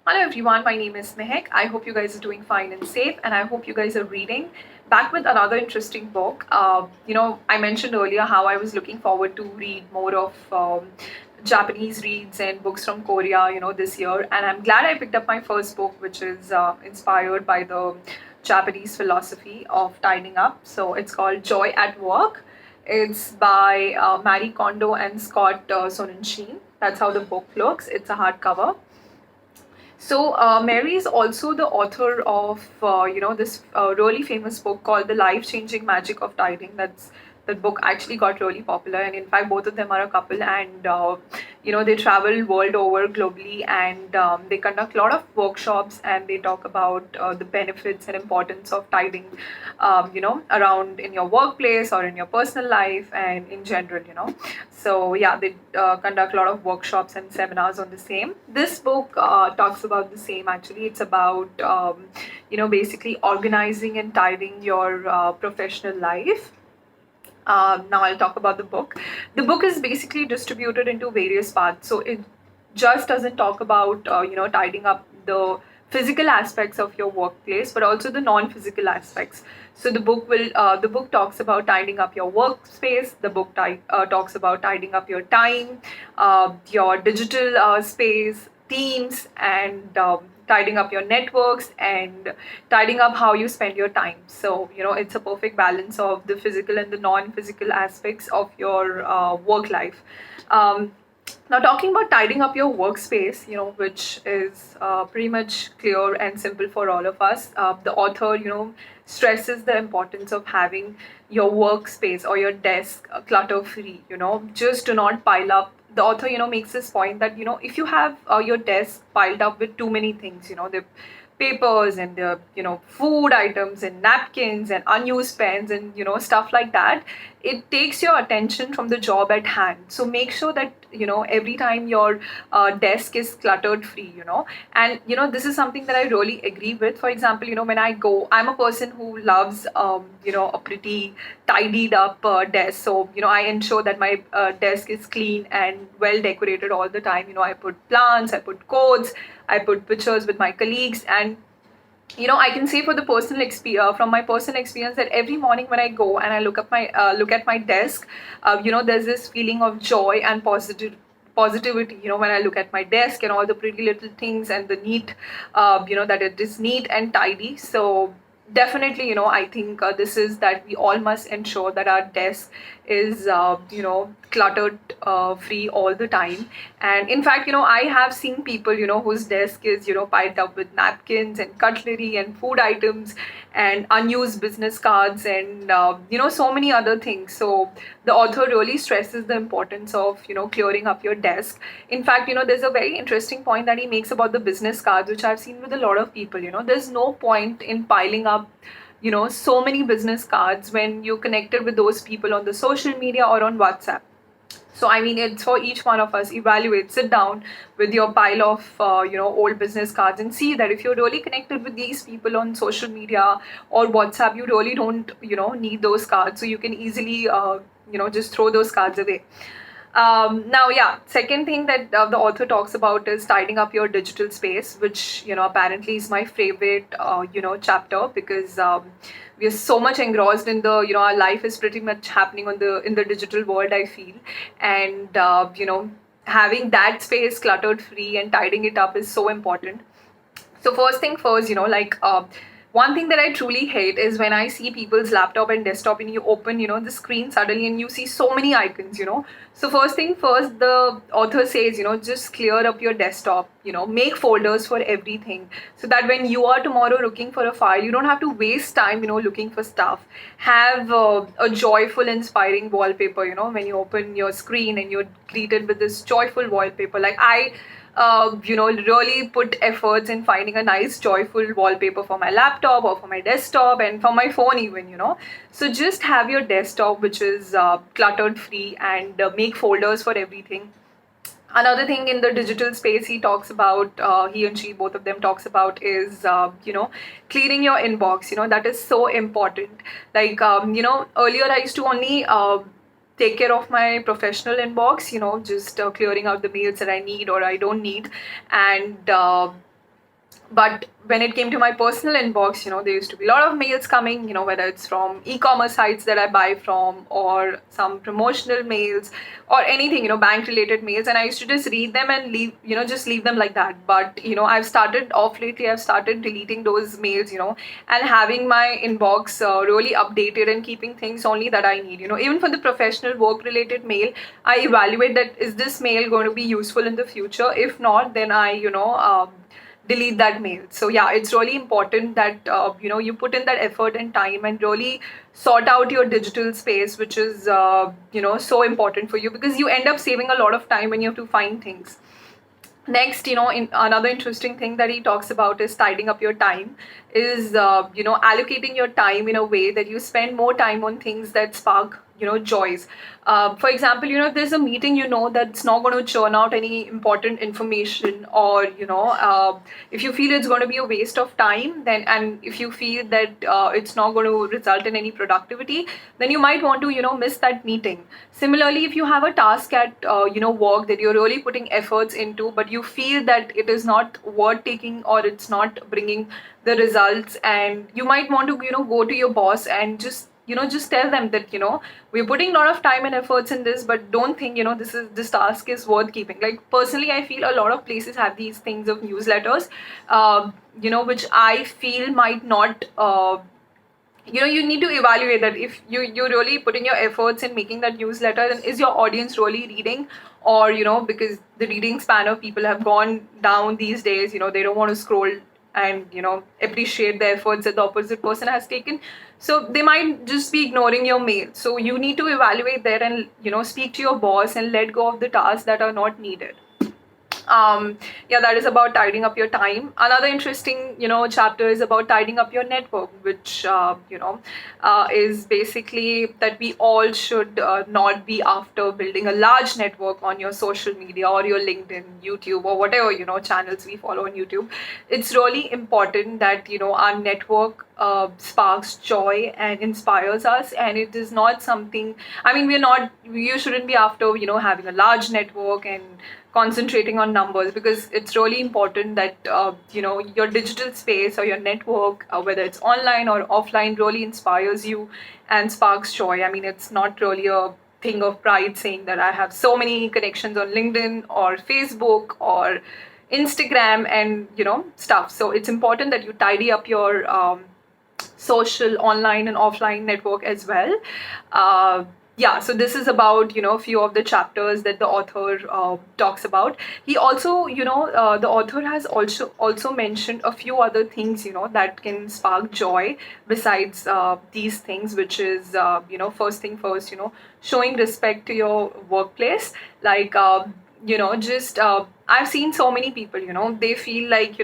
Hello everyone, my name is Mehek. I hope you guys are doing fine and safe, and I hope you guys are reading. Back with another interesting book. I mentioned earlier how I was looking forward to read more of Japanese reads and books from Korea, this year. And I'm glad I picked up my first book, which is inspired by the Japanese philosophy of tidying up. So it's called Joy at Work. It's by Marie Kondo and Scott Sonnenschein. That's how the book looks. It's a hardcover. So Mary is also the author of this really famous book called The Life-Changing Magic of Tidying. That book actually got really popular, and in fact both of them are a couple, and they travel world over globally, and they conduct a lot of workshops, and they talk about the benefits and importance of tidying, around in your workplace or in your personal life and in general. So yeah, they conduct a lot of workshops and seminars on the same. This book talks about the same. Actually, it's about basically organizing and tidying your professional life. Now I'll talk about the book. The book is basically distributed into various parts, so it just doesn't talk about tidying up the physical aspects of your workplace, but also the non-physical aspects. So the book talks about tidying up your workspace. The book talks about tidying up your time, your digital space, teams, and tidying up your networks, and tidying up how you spend your time. So it's a perfect balance of the physical and the non-physical aspects of your work life. Now, talking about tidying up your workspace, which is pretty much clear and simple for all of us, the author, stresses the importance of having your workspace or your desk clutter free. Just do not pile up. The author, makes this point that if you have your desk piled up with too many things, the papers and the food items and napkins and unused pens and stuff like that, it takes your attention from the job at hand. So make sure that every time your desk is cluttered free. And this is something that I really agree with. For example, when I go, I'm a person who loves a pretty tidied up desk. So I ensure that my desk is clean and well decorated all the time. I put plants, I put quotes, I put pictures with my colleagues, and I can say for the from my personal experience, that every morning when I go and I look at my desk, there's this feeling of joy and positivity. When I look at my desk and all the pretty little things and the neat, that it is neat and tidy. So definitely, I think this is that we all must ensure that our desk is cluttered free all the time. And in fact, I have seen people whose desk is piled up with napkins and cutlery and food items and unused business cards and so many other things. So the author really stresses the importance of clearing up your desk. In fact, there's a very interesting point that he makes about the business cards, which I've seen with a lot of people. There's no point in piling up so many business cards when you're connected with those people on the social media or on WhatsApp. So I mean, it's for each one of us. Evaluate, sit down with your pile of old business cards and see that if you're really connected with these people on social media or WhatsApp, you really don't need those cards. So you can easily just throw those cards away. Now, yeah, second thing that the author talks about is tidying up your digital space, which apparently is my favorite chapter, because we are so much engrossed in the our life is pretty much happening in the digital world, I feel. And having that space cluttered free and tidying it up is so important. So first thing first, one thing that I truly hate is when I see people's laptop and desktop and you open, the screen suddenly and you see so many icons. So first thing first, the author says, just clear up your desktop, make folders for everything, so that when you are tomorrow looking for a file, you don't have to waste time, looking for stuff. Have a joyful, inspiring wallpaper, when you open your screen and you're greeted with this joyful wallpaper. Like I really put efforts in finding a nice joyful wallpaper for my laptop or for my desktop and for my phone even. So just have your desktop which is cluttered free, and make folders for everything. Another thing in the digital space he talks about, he and she, both of them talks about, is clearing your inbox. That is so important. Like earlier I used to only take care of my professional inbox, just clearing out the mails that I need or I don't need. And But when it came to my personal inbox, there used to be a lot of mails coming, whether it's from e-commerce sites that I buy from, or some promotional mails, or anything, bank related mails. And I used to just read them and leave, just leave them like that. But, I've started deleting those mails, and having my inbox really updated and keeping things only that I need. Even for the professional work related mail, I evaluate that is this mail going to be useful in the future. If not, then I, delete that mail. So yeah, it's really important that you put in that effort and time and really sort out your digital space, which is so important for you, because you end up saving a lot of time when you have to find things. Next, in another interesting thing that he talks about is tidying up your time, is allocating your time in a way that you spend more time on things that spark joys. For example, if there's a meeting that's not going to churn out any important information, or if you feel it's going to be a waste of time, then, and if you feel that it's not going to result in any productivity, then you might want to miss that meeting. Similarly, if you have a task at work that you're really putting efforts into, but you feel that it is not worth taking, or it's not bringing the results, and you might want to go to your boss and just tell them that we're putting a lot of time and efforts in this, but don't think this task is worth keeping. Like, personally, I feel a lot of places have these things of newsletters, which I feel might not you need to evaluate that if you really put in your efforts in making that newsletter, then is your audience really reading? Or because the reading span of people have gone down these days, they don't want to scroll and appreciate the efforts that the opposite person has taken, so they might just be ignoring your mail. So you need to evaluate that and speak to your boss and let go of the tasks that are not needed. Yeah, that is about tidying up your time. Another interesting chapter is about tidying up your network, which is basically that we all should not be after building a large network on your social media or your LinkedIn, YouTube, or whatever channels we follow on YouTube. It's really important that our network sparks joy and inspires us, and it is not something, I mean, you shouldn't be after having a large network and concentrating on numbers, because it's really important that your digital space or your network, whether it's online or offline, really inspires you and sparks joy. I mean, it's not really a thing of pride saying that I have so many connections on LinkedIn or Facebook or Instagram and stuff. So it's important that you tidy up your social online and offline network as well. Yeah, so this is about a few of the chapters that the author talks about. He also the author has also mentioned a few other things that can spark joy besides these things, which is first thing first, showing respect to your workplace. Like just I've seen so many people, they feel like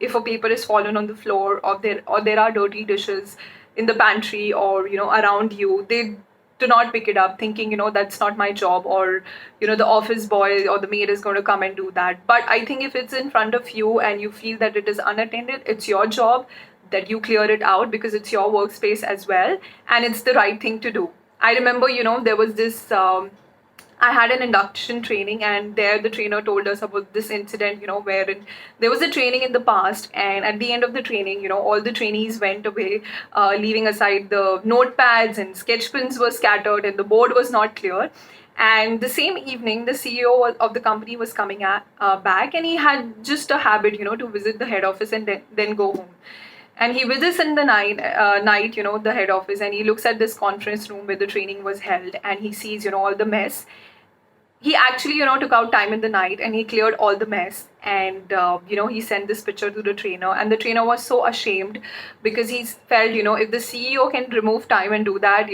if a paper is fallen on the floor, or there are dirty dishes in the pantry, or around you, they do not pick it up, thinking that's not my job, or the office boy or the maid is going to come and do that. But I think if it's in front of you and you feel that it is unattended, it's your job that you clear it out, because it's your workspace as well, and it's the right thing to do. I remember there was this I had an induction training, and there the trainer told us about this incident, wherein there was a training in the past, and at the end of the training, all the trainees went away, leaving aside the notepads, and sketch pens were scattered, and the board was not clear. And the same evening, the CEO of the company was coming back, and he had just a habit, to visit the head office and then go home. And he visits in the night, the head office, and he looks at this conference room where the training was held, and he sees, all the mess. He actually took out time in the night and he cleared all the mess, and he sent this picture to the trainer, and the trainer was so ashamed, because he felt if the CEO can remove time and do that,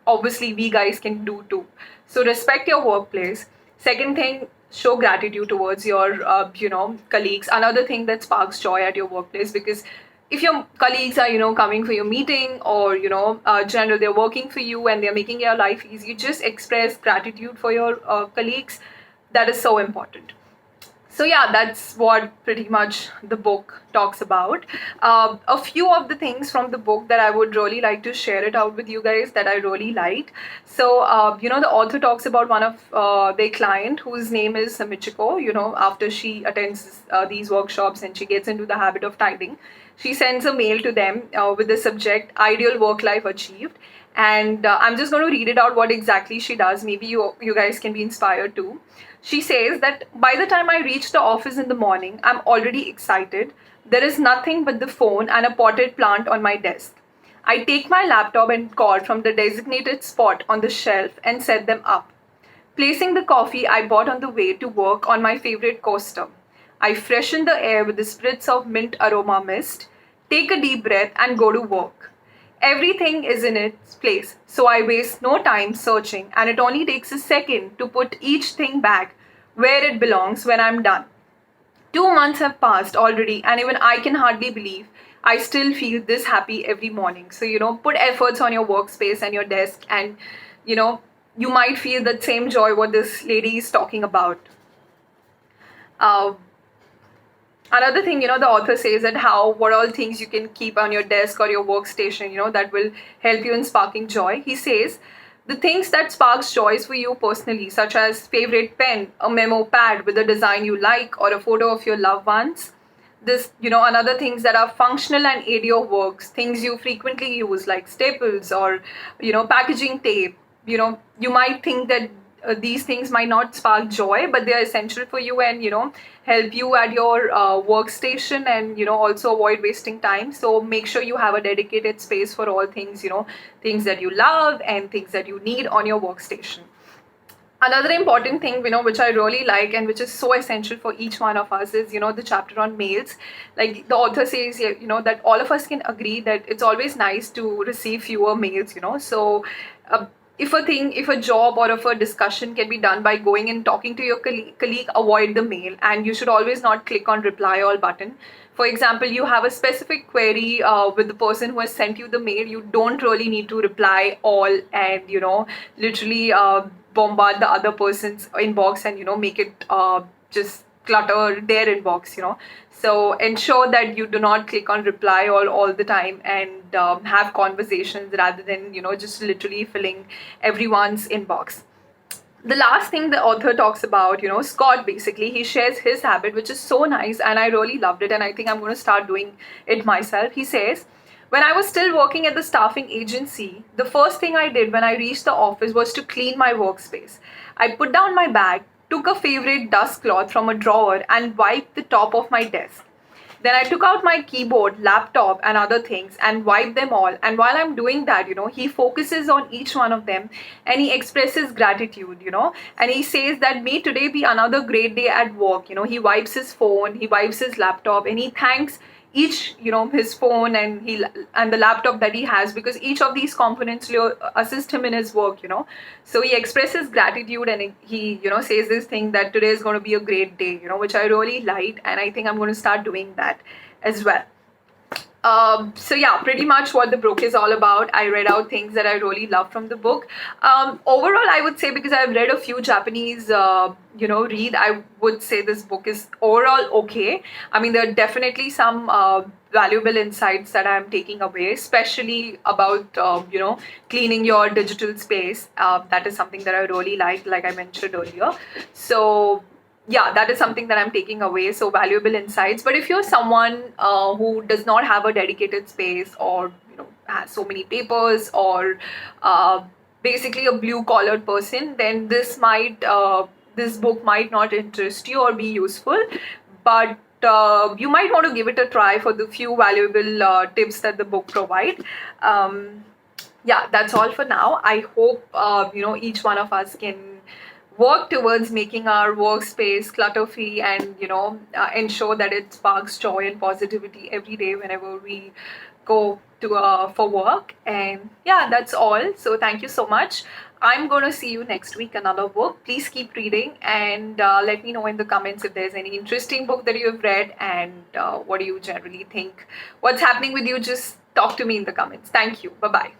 obviously we guys can do too. So respect your workplace. Second thing, show gratitude towards your colleagues. Another thing that sparks joy at your workplace, because if your colleagues are coming for your meeting, or general, they're working for you and they're making your life easy, just express gratitude for your colleagues. That is so important. So yeah, that's what pretty much the book talks about. A few of the things from the book that I would really like to share it out with you guys that I really liked. So the author talks about one of their client whose name is Michiko. After she attends these workshops and she gets into the habit of tithing, she sends a mail to them with the subject ideal work life achieved. And I'm just going to read it out what exactly she does. Maybe you guys can be inspired too. She says that by the time I reach the office in the morning, I'm already excited. There is nothing but the phone and a potted plant on my desk. I take my laptop and cord from the designated spot on the shelf and set them up, placing the coffee I bought on the way to work on my favorite coaster. I freshen the air with the spritz of mint aroma mist, take a deep breath, and go to work. Everything is in its place, so I waste no time searching, and it only takes a second to put each thing back where it belongs when I'm done. 2 months have passed already, and even I can hardly believe I still feel this happy every morning. So, put efforts on your workspace and your desk, and you know, you might feel that same joy what this lady is talking about. Uh, Another thing, the author says that how what all things you can keep on your desk or your workstation, that will help you in sparking joy. He says the things that sparks joys for you personally, such as favorite pen, a memo pad with a design you like, or a photo of your loved ones. This, another things that are functional and aid your works, things you frequently use like staples or, packaging tape. You might think that these things might not spark joy, but they are essential for you and help you at your workstation, and also avoid wasting time. So make sure you have a dedicated space for all things, things that you love and things that you need on your workstation. Another important thing, which I really like and which is so essential for each one of us is, the chapter on mails. Like the author says, that all of us can agree that it's always nice to receive fewer mails, So uh, if a job or if a discussion can be done by going and talking to your colleague, avoid the mail, and you should always not click on reply all button. For example, you have a specific query with the person who has sent you the mail. You don't really need to reply all and literally bombard the other person's inbox and make it just clutter their inbox. So ensure that you do not click on reply all the time, and have conversations rather than just literally filling everyone's inbox. The last thing the author talks about, Scott, basically he shares his habit, which is so nice, and I really loved it, and I think I'm going to start doing it myself. He says, when I was still working at the staffing agency, the first thing I did when I reached the office was to clean my workspace. I put down my bag, took a favorite dust cloth from a drawer, and wiped the top of my desk. Then I took out my keyboard, laptop, and other things and wiped them all. And while I'm doing that, he focuses on each one of them and he expresses gratitude, and he says that may today be another great day at work. He wipes his phone, he wipes his laptop, and he thanks each, his phone and the laptop that he has, because each of these components assist him in his work. So he expresses gratitude, and he says this thing that today is going to be a great day, which I really like, and I think I'm going to start doing that as well. So yeah, pretty much what the book is all about. I read out things that I really love from the book. Overall, I would say, because I've read a few Japanese, read, I would say this book is overall okay. I mean, there are definitely some valuable insights that I'm taking away, especially about, cleaning your digital space. That is something that I really like I mentioned earlier. So yeah, that is something that I'm taking away. So valuable insights. But if you're someone who does not have a dedicated space, or has so many papers, or basically a blue collared person, then this book might not interest you or be useful. But you might want to give it a try for the few valuable tips that the book provide. Yeah, that's all for now. I hope each one of us can work towards making our workspace clutter free, and ensure that it sparks joy and positivity every day whenever we go to for work. And yeah, that's all. So thank you so much. I'm going to see you next week, another book. Please keep reading, and let me know in the comments if there's any interesting book that you've read, and what do you generally think, what's happening with you. Just talk to me in the comments. Thank you. Bye bye.